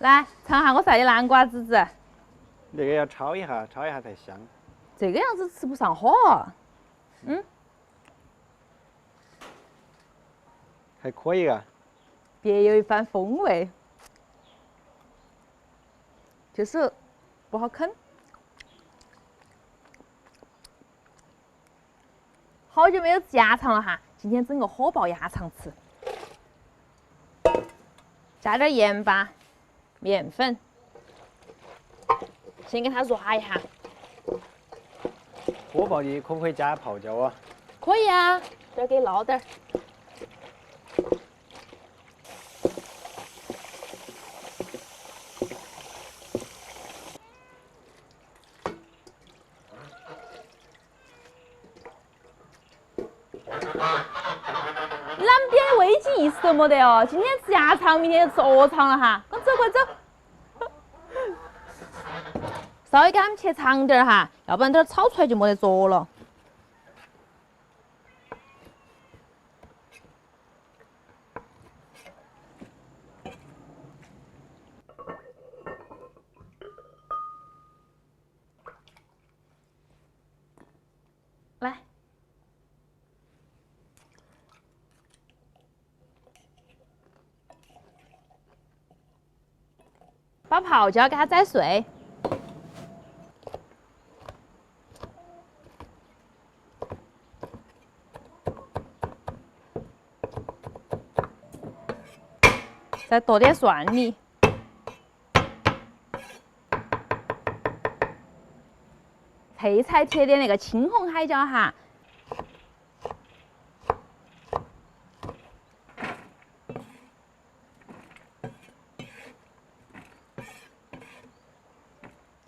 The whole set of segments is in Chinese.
来尝下我晒的南瓜籽籽，那个要焯一下，焯一下才香。这个样子吃不上火。还可以啊。别有一番风味，就是不好啃。好久没有吃鸭肠了哈，今天整个火爆鸭肠吃。加点盐巴、面粉，先给它抓一下。火爆的可不可以加泡椒啊？可以啊，这儿给捞点儿。南边危机意识都没得哦，今天吃鸭肠，明天就吃鹅肠了哈，快走快走！稍微给它们切长点儿哈，要不然等会炒出来就没得着了。来，把泡椒给它宰碎。再剁点蒜泥，配菜切点那个青红海椒哈，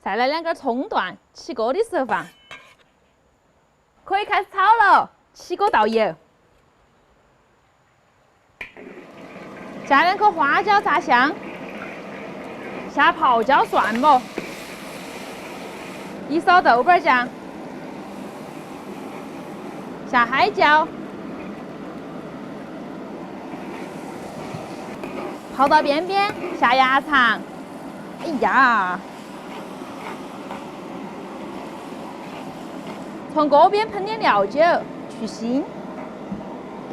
再来2根葱段，起锅的时候放，可以开始炒了。起锅倒油，加2颗花椒炸香，下泡椒蒜末，一勺豆瓣酱，下海椒，泡到边边下鸭肠。哎呀！从锅边喷点料酒去腥，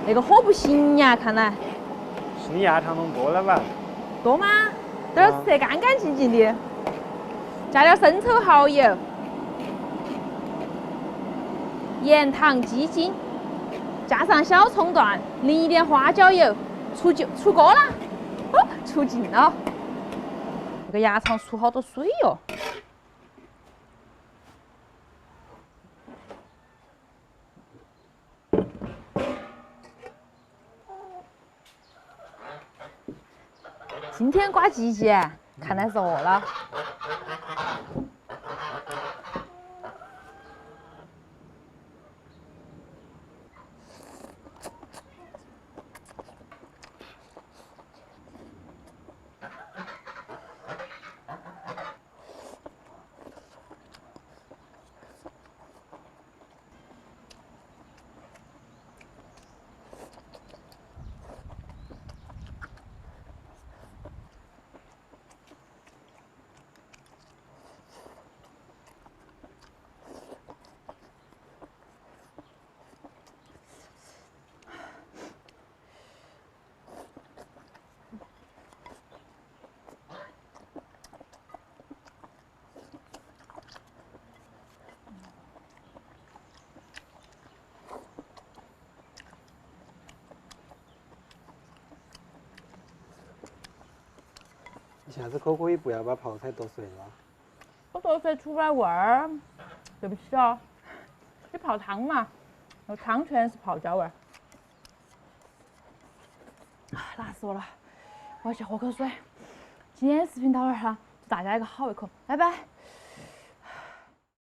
那个火不行呀，看来。是鸭肠弄多了吧？多吗？这儿吃得干干净净的。加点生抽、蚝油、盐、糖、鸡精，加上小葱段，淋一点花椒油，出锅啦！哦，出劲了。这个鸭肠出好多水哟。今天刮季节，看来是饿了。你下次可不可以不要把泡菜剁碎了？我剁碎出不来味儿，对不起哦。你泡汤嘛，那汤全是泡椒味儿。辣死我了！我要去喝口水。今天视频到这儿了，祝大家一个好胃口，拜拜。